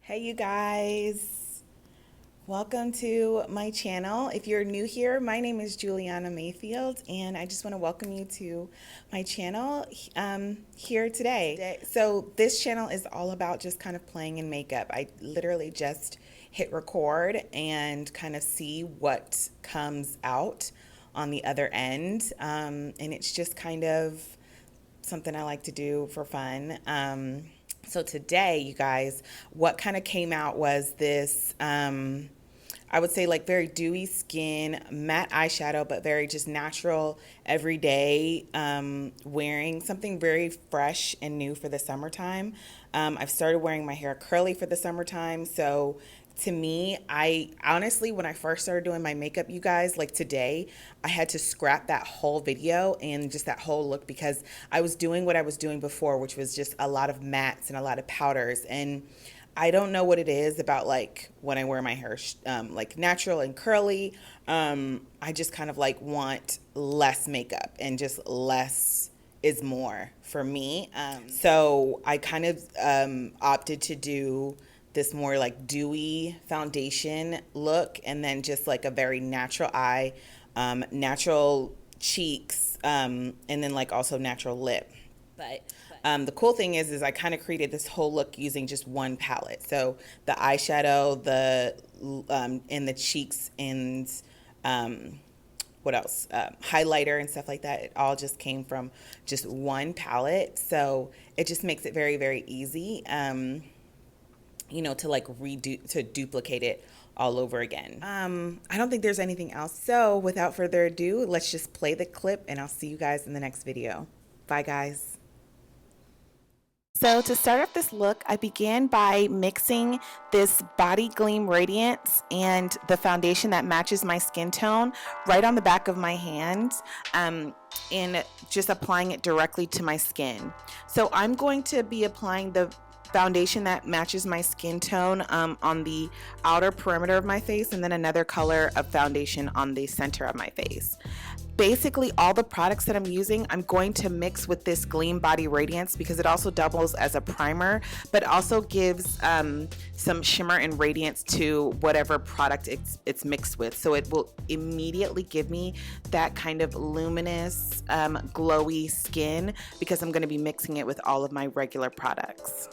Hey you guys, welcome to my channel. If you're new here, my name is Juliana Mayfield and I just want to welcome you to my channel here today. So this channel is all about just kind of playing in makeup. I literally just hit record and kind of see what comes out on the other end, and it's just kind of something I like to do for fun. So today, you guys, what kind of came out was this, I would say like very dewy skin, matte eyeshadow, but very just natural, everyday, wearing something very fresh and new for the summertime. I've started wearing my hair curly for the summertime, so to me, I honestly, when I first started doing my makeup, you guys, like today, I had to scrap that whole video and just that whole look because I was doing what I was doing before, which was just a lot of mattes and a lot of powders. And I don't know what it is about like when I wear my hair like natural and curly. I just kind of like want less makeup and just less is more for me. So I kind of opted to do this more like dewy foundation look and then just like a very natural eye, natural cheeks, and then like also natural lip. But the cool thing is I kind of created this whole look using just one palette. So the eyeshadow, the and the cheeks and what else? Highlighter and stuff like that. It all just came from just one palette. So it just makes it very, very easy. You know, to like to duplicate it all over again. I don't think there's anything else. So without further ado, let's just play the clip and I'll see you guys in the next video. Bye guys. So to start off this look, I began by mixing this Body Gleam Radiance and the foundation that matches my skin tone right on the back of my hand, and just applying it directly to my skin. So I'm going to be applying the foundation that matches my skin tone on the outer perimeter of my face, and then another color of foundation on the center of my face. Basically all the products that I'm using, I'm going to mix with this Gleam Body Radiance because it also doubles as a primer, but also gives some shimmer and radiance to whatever product it's mixed with. So it will immediately give me that kind of luminous, glowy skin because I'm going to be mixing it with all of my regular products.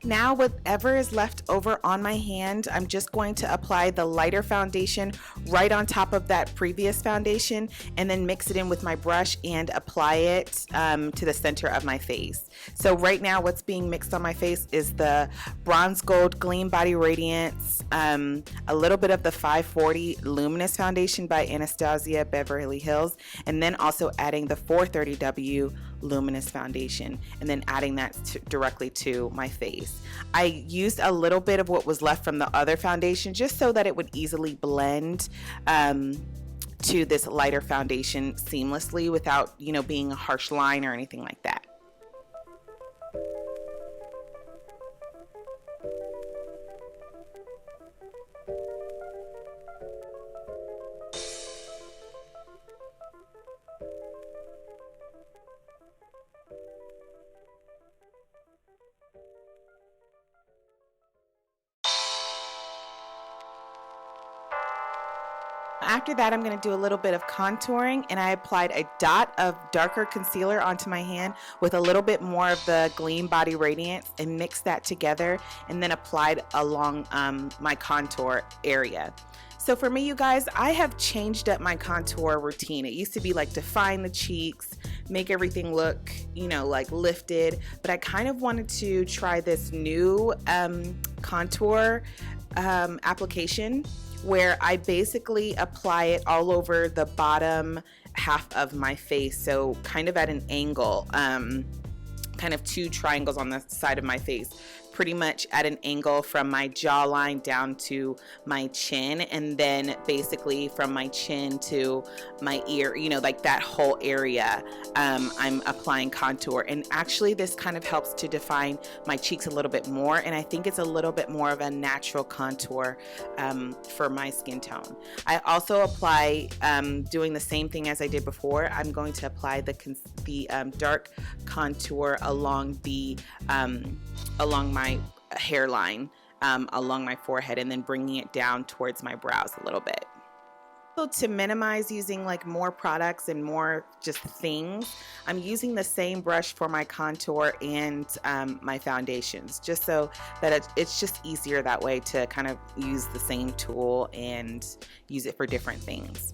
Now whatever is left over on my hand, I'm just going to apply the lighter foundation right on top of that previous foundation and then mix it in with my brush and apply it to the center of my face. So right now what's being mixed on my face is the Bronze Gold Gleam Body Radiance, a little bit of the 540 Luminous foundation by Anastasia Beverly Hills, and then also adding the 430W Luminous foundation and then adding that directly to my face. I used a little bit of what was left from the other foundation just so that it would easily blend to this lighter foundation seamlessly without, you know, being a harsh line or anything like that. After that, I'm going to do a little bit of contouring, and I applied a dot of darker concealer onto my hand with a little bit more of the Gleam Body Radiance and mixed that together and then applied along my contour area. So for me, you guys, I have changed up my contour routine. It used to be like define the cheeks, make everything look, you know, like lifted, but I kind of wanted to try this new contour application where I basically apply it all over the bottom half of my face, so kind of at an angle, kind of two triangles on the side of my face, pretty much at an angle from my jawline down to my chin, and then basically from my chin to my ear, you know, like that whole area, I'm applying contour. And actually this kind of helps to define my cheeks a little bit more, and I think it's a little bit more of a natural contour for my skin tone. I also apply, doing the same thing as I did before, I'm going to apply the dark contour along my hairline, along my forehead, and then bringing it down towards my brows a little bit. So to minimize using like more products and more just things, I'm using the same brush for my contour and my foundations, just so that it's just easier that way to kind of use the same tool and use it for different things.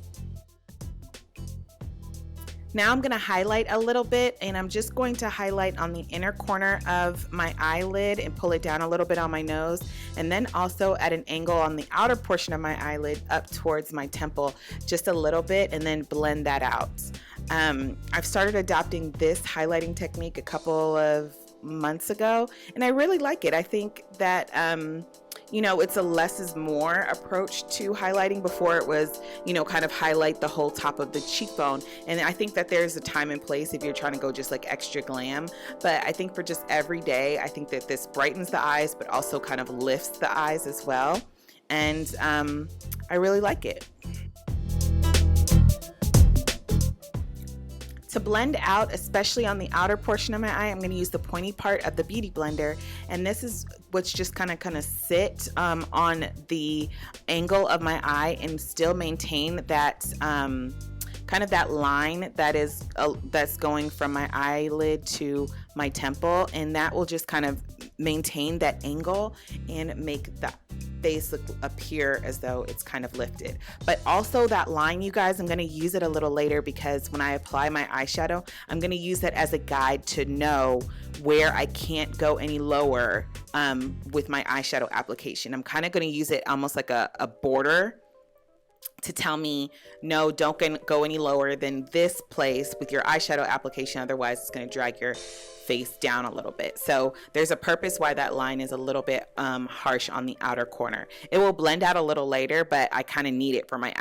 Now I'm going to highlight a little bit, and I'm just going to highlight on the inner corner of my eyelid and pull it down a little bit on my nose, and then also at an angle on the outer portion of my eyelid up towards my temple just a little bit, and then blend that out. I've started adopting this highlighting technique a couple of months ago, and I really like it. I think that you know, it's a less is more approach to highlighting. Before it was, you know, kind of highlight the whole top of the cheekbone. And I think that there's a time and place if you're trying to go just like extra glam. But I think for just every day, I think that this brightens the eyes, but also kind of lifts the eyes as well. And I really like it. To blend out, especially on the outer portion of my eye, I'm going to use the pointy part of the Beauty Blender, and this is what's just kind of sit on the angle of my eye and still maintain that kind of that line that is that's going from my eyelid to my temple, and that will just kind of maintain that angle and make that face appear as though it's kind of lifted. But also that line, you guys, I'm going to use it a little later, because when I apply my eyeshadow, I'm going to use that as a guide to know where I can't go any lower with my eyeshadow application. I'm kind of going to use it almost like a border to tell me, no, don't go any lower than this place with your eyeshadow application, otherwise it's going to drag your face down a little bit. So there's a purpose why that line is a little bit harsh on the outer corner. It will blend out a little later, but I kind of need it for my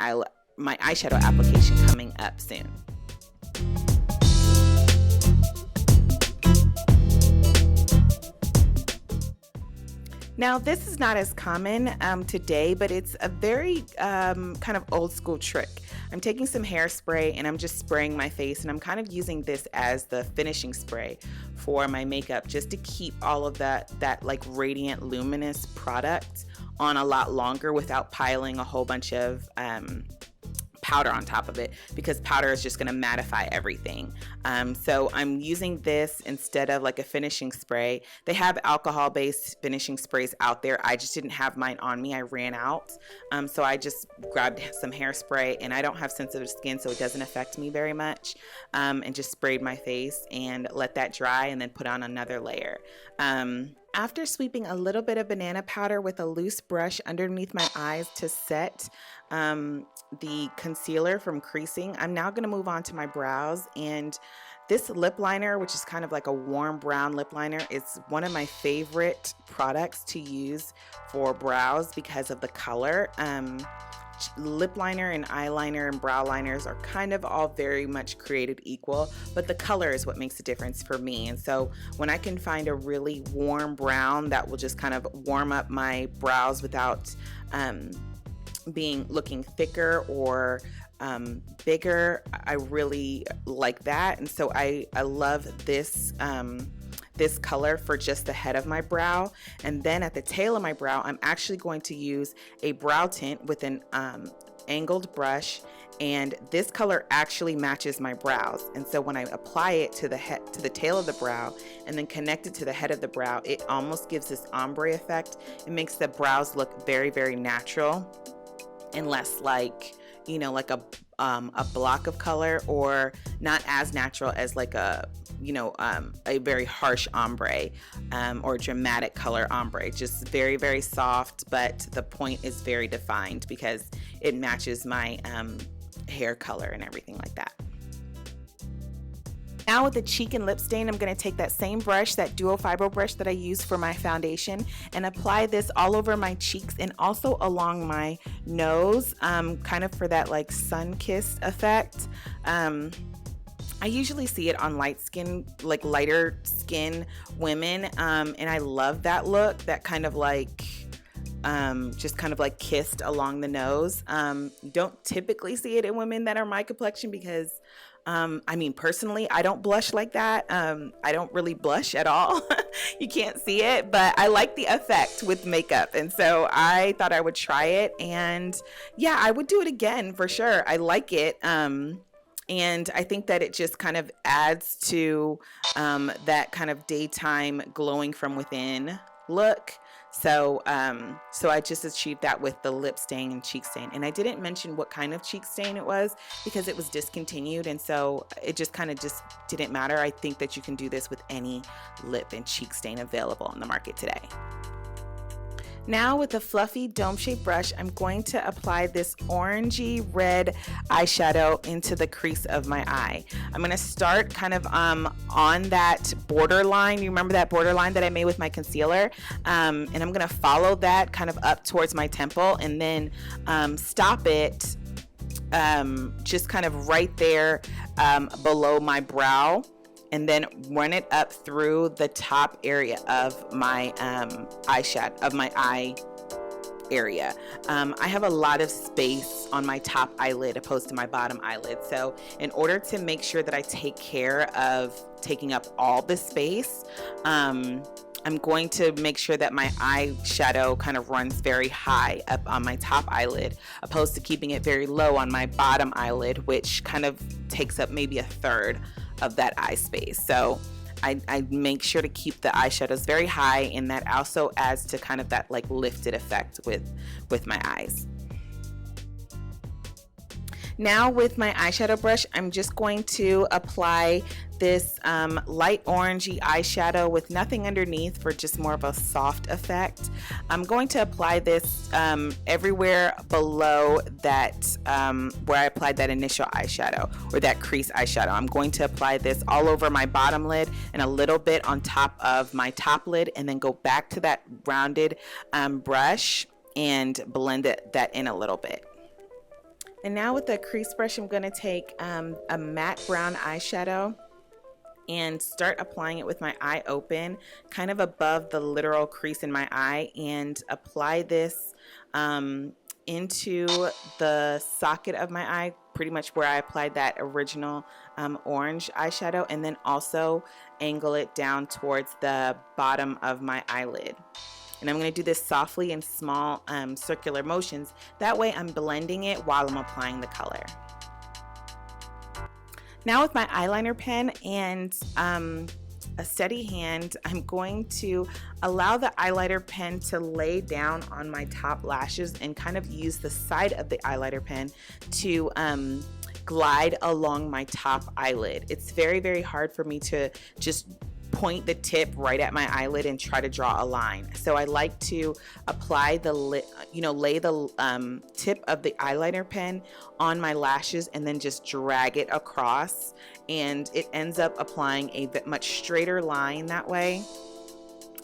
eyeshadow application coming up soon. Now, this is not as common today, but it's a very kind of old school trick. I'm taking some hairspray and I'm just spraying my face, and I'm kind of using this as the finishing spray for my makeup, just to keep all of that like radiant luminous product on a lot longer without piling a whole bunch of powder on top of it, because powder is just going to mattify everything. So I'm using this instead of like a finishing spray. They have alcohol-based finishing sprays out there. I just didn't have mine on me. I ran out. So I just grabbed some hairspray, and I don't have sensitive skin, so it doesn't affect me very much. And just sprayed my face and let that dry, and then put on another layer. After sweeping a little bit of banana powder with a loose brush underneath my eyes to set the concealer from creasing, I'm now going to move on to my brows. And this lip liner, which is kind of like a warm brown lip liner, is one of my favorite products to use for brows because of the color. Lip liner and eyeliner and brow liners are kind of all very much created equal, but the color is what makes a difference for me. And so when I can find a really warm brown that will just kind of warm up my brows without looking thicker or bigger, I really like that. And so I love this this color for just the head of my brow. And then at the tail of my brow, I'm actually going to use a brow tint with an angled brush, and this color actually matches my brows. And so when I apply it to the tail of the brow and then connect it to the head of the brow, it almost gives this ombre effect. It makes the brows look very, very natural and less like, you know, like a block of color, or not as natural as like a very harsh ombre or dramatic color ombre. Just very, very soft, but the point is very defined because it matches my hair color and everything like that. Now with the cheek and lip stain, I'm going to take that same brush, that duo fiber brush that I use for my foundation, and apply this all over my cheeks and also along my nose, kind of for that like sun-kissed effect. I usually see it on light skin, like lighter skin women, and I love that look, that kind of like just kind of like kissed along the nose. Don't typically see it in women that are my complexion because I mean, personally, I don't blush like that. I don't really blush at all. You can't see it, but I like the effect with makeup. And so I thought I would try it. And yeah, I would do it again for sure. I like it. And I think that it just kind of adds to that kind of daytime glowing from within look. So so I just achieved that with the lip stain and cheek stain. And I didn't mention what kind of cheek stain it was because it was discontinued, and so it just kind of just didn't matter. I think that you can do this with any lip and cheek stain available on the market today. Now with a fluffy dome-shaped brush, I'm going to apply this orangey red eyeshadow into the crease of my eye. I'm going to start kind of on that borderline. You remember that borderline that I made with my concealer? And I'm going to follow that kind of up towards my temple and then stop it just kind of right there below my brow, and then run it up through the top area of my eyeshadow, of my eye area. I have a lot of space on my top eyelid opposed to my bottom eyelid. So in order to make sure that I take care of taking up all the space, I'm going to make sure that my eyeshadow kind of runs very high up on my top eyelid, opposed to keeping it very low on my bottom eyelid, which kind of takes up maybe a third of that eye space. So I make sure to keep the eyeshadows very high, and that also adds to kind of that like lifted effect with my eyes. Now with my eyeshadow brush, I'm just going to apply this light orangey eyeshadow with nothing underneath for just more of a soft effect. I'm going to apply this everywhere below that where I applied that initial eyeshadow or that crease eyeshadow. I'm going to apply this all over my bottom lid and a little bit on top of my top lid, and then go back to that rounded brush and blend that in a little bit. And now with the crease brush, I'm going to take a matte brown eyeshadow and start applying it with my eye open, kind of above the literal crease in my eye, and apply this into the socket of my eye, pretty much where I applied that original orange eyeshadow, and then also angle it down towards the bottom of my eyelid. And I'm going to do this softly in small circular motions. That way I'm blending it while I'm applying the color. Now with my eyeliner pen and a steady hand, I'm going to allow the eyeliner pen to lay down on my top lashes and kind of use the side of the eyeliner pen to glide along my top eyelid. It's very, very hard for me to just point the tip right at my eyelid and try to draw a line. So I like to apply the lay the tip of the eyeliner pen on my lashes and then just drag it across, and it ends up applying a much straighter line that way.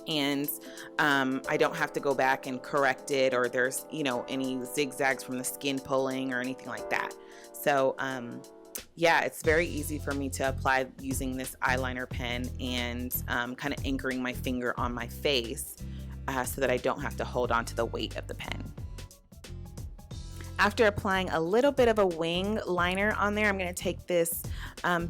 And I don't have to go back and correct it, or there's any zigzags from the skin pulling or anything like that. So yeah, it's very easy for me to apply using this eyeliner pen and kind of anchoring my finger on my face so that I don't have to hold on to the weight of the pen. After applying a little bit of a wing liner on there, I'm going to take this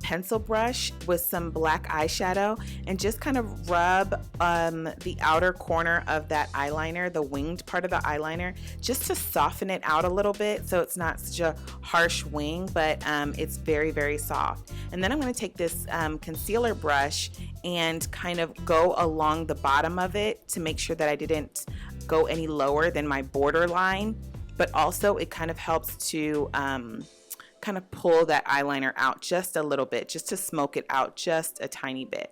pencil brush with some black eyeshadow and just kind of rub the outer corner of that eyeliner, the winged part of the eyeliner, just to soften it out a little bit so it's not such a harsh wing, but it's very, very soft. And then I'm going to take this concealer brush and kind of go along the bottom of it to make sure that I didn't go any lower than my border line. But also it kind of helps to kind of pull that eyeliner out just a little bit, just to smoke it out just a tiny bit.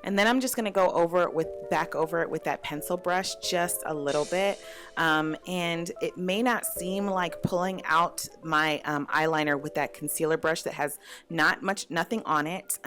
And then I'm just going to go over it back over it with that pencil brush just a little bit. And it may not seem like pulling out my eyeliner with that concealer brush that has nothing on it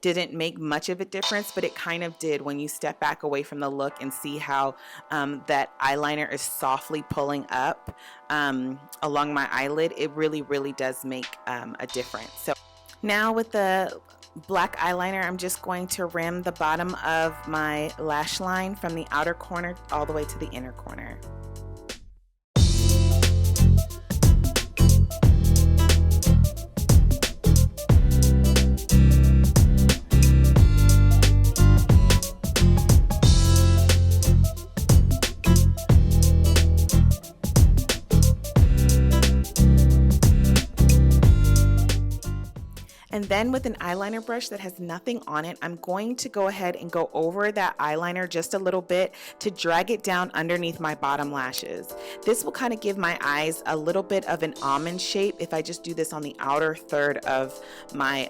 didn't make much of a difference, but it kind of did when you step back away from the look and see how that eyeliner is softly pulling up along my eyelid. It really, really does make a difference. So now with the black eyeliner, I'm just going to rim the bottom of my lash line from the outer corner all the way to the inner corner. And then with an eyeliner brush that has nothing on it, I'm going to go ahead and go over that eyeliner just a little bit to drag it down underneath my bottom lashes. This will kind of give my eyes a little bit of an almond shape if I just do this on the outer third of my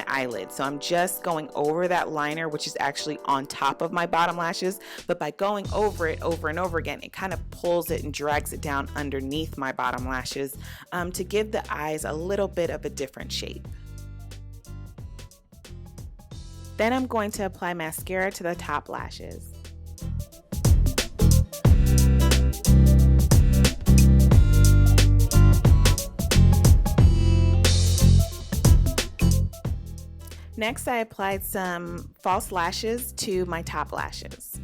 eyelid. So I'm just going over that liner, which is actually on top of my bottom lashes, but by going over it over and over again, it kind of pulls it and drags it down underneath my bottom lashes to give the eyes a little bit of a different shape. Then I'm going to apply mascara to the top lashes. Next, I applied some false lashes to my top lashes.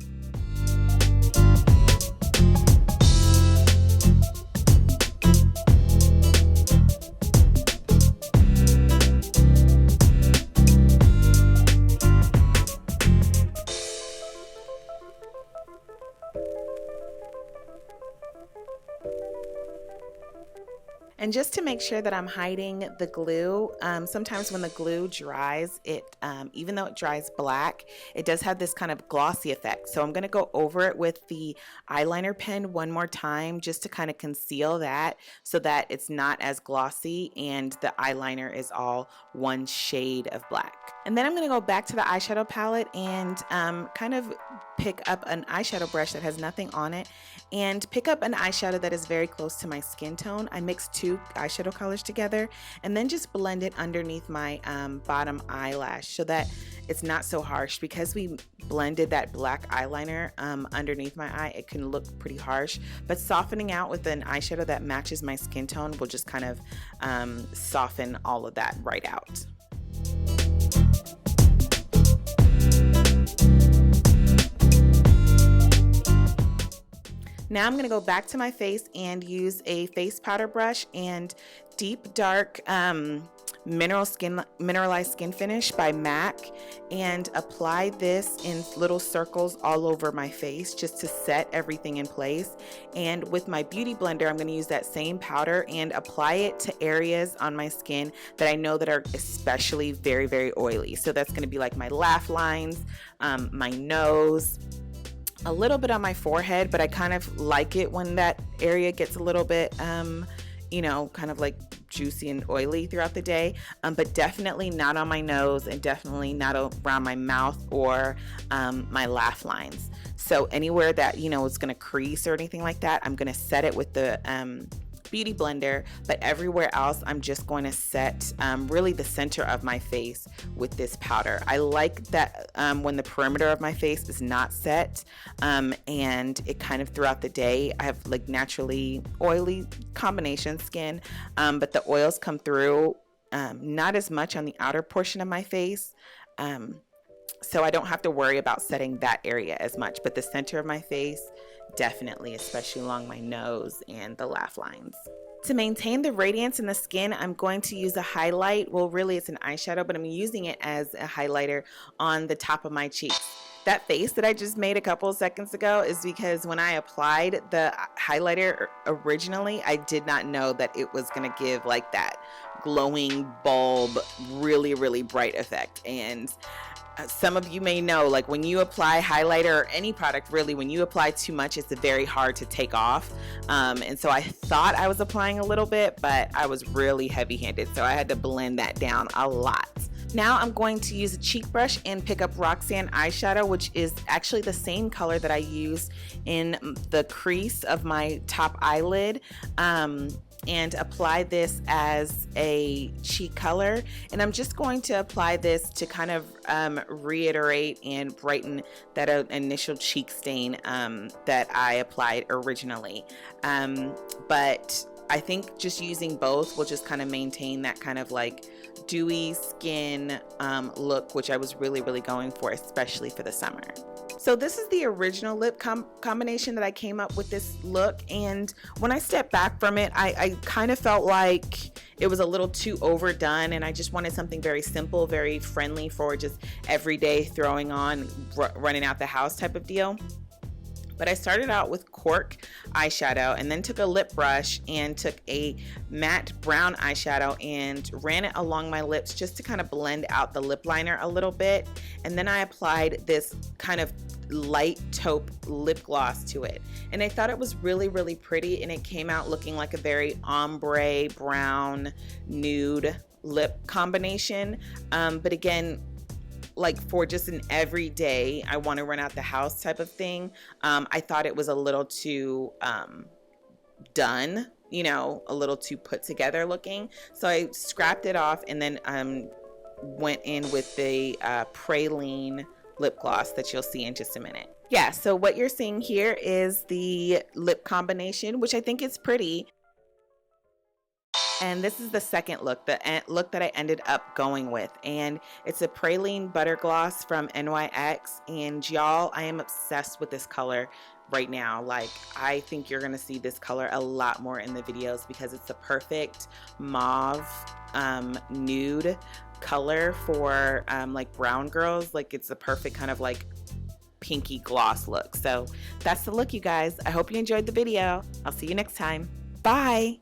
And just to make sure that I'm hiding the glue, sometimes when the glue dries, even though it dries black, it does have this kind of glossy effect. So I'm going to go over it with the eyeliner pen one more time just to kind of conceal that so that it's not as glossy and the eyeliner is all one shade of black. And then I'm going to go back to the eyeshadow palette and kind of pick up an eyeshadow brush that has nothing on it and pick up an eyeshadow that is very close to my skin tone. I mixed two eyeshadow colors together and then just blend it underneath my bottom eyelash so that it's not so harsh. Because we blended that black eyeliner underneath my eye, it can look pretty harsh, but softening out with an eyeshadow that matches my skin tone will just kind of soften all of that right out. Now I'm going to go back to my face and use a face powder brush and Deep Dark Mineralized Skin Finish by MAC and apply this in little circles all over my face just to set everything in place. And with my beauty blender, I'm going to use that same powder and apply it to areas on my skin that I know that are especially very, very oily. So that's going to be like my laugh lines, my nose, a little bit on my forehead, but I kind of like it when that area gets a little bit, you know, kind of like juicy and oily throughout the day, but definitely not on my nose and definitely not around my mouth or my laugh lines. So anywhere that, you know, it's going to crease or anything like that, I'm going to set it with the beauty blender, but everywhere else I'm just going to set really the center of my face with this powder. I like that when the perimeter of my face is not set and it kind of throughout the day, I have like naturally oily combination skin, but the oils come through not as much on the outer portion of my face. So I don't have to worry about setting that area as much, but the center of my face, definitely, especially along my nose and the laugh lines. To maintain the radiance in the skin, I'm going to use a highlight. Well, really it's an eyeshadow, but I'm using it as a highlighter on the top of my cheeks. That face that I just made a couple of seconds ago is because when I applied the highlighter originally, I did not know that it was going to give like that glowing bulb, really, really bright effect. And some of you may know, like when you apply highlighter or any product, really, when you apply too much, it's very hard to take off. And so I thought I was applying a little bit, but I was really heavy-handed. So I had to blend that down a lot. Now I'm going to use a cheek brush and pick up Roxanne eyeshadow, which is actually the same color that I used in the crease of my top eyelid. And apply this as a cheek color, and I'm just going to apply this to kind of reiterate and brighten that initial cheek stain that I applied originally, but I think just using both will just kind of maintain that kind of like dewy skin look, which I was really going for, especially for the summer. So this is the original lip combination that I came up with this look, and when I stepped back from it, I kind of felt like it was a little too overdone, and I just wanted something very simple, very friendly for just everyday throwing on, running out the house type of deal. But I started out with cork eyeshadow and then took a lip brush and took a matte brown eyeshadow and ran it along my lips just to kind of blend out the lip liner a little bit. And then I applied this kind of light taupe lip gloss to it. And I thought it was really pretty, and it came out looking like a very ombre brown nude lip combination. But again, like for just an everyday, I want to run out the house type of thing, I thought it was a little too done, you know, a little too put together looking. So I scrapped it off and then went in with the praline lip gloss that you'll see in just a minute. Yeah, so what you're seeing here is the lip combination, which I think is pretty. And this is the second look, the look that I ended up going with. And it's a praline butter gloss from NYX. And y'all, I am obsessed with this color right now. Like, I think you're going to see this color a lot more in the videos because it's the perfect mauve nude color for like brown girls. Like, it's the perfect kind of like pinky gloss look. So that's the look, you guys. I hope you enjoyed the video. I'll see you next time. Bye.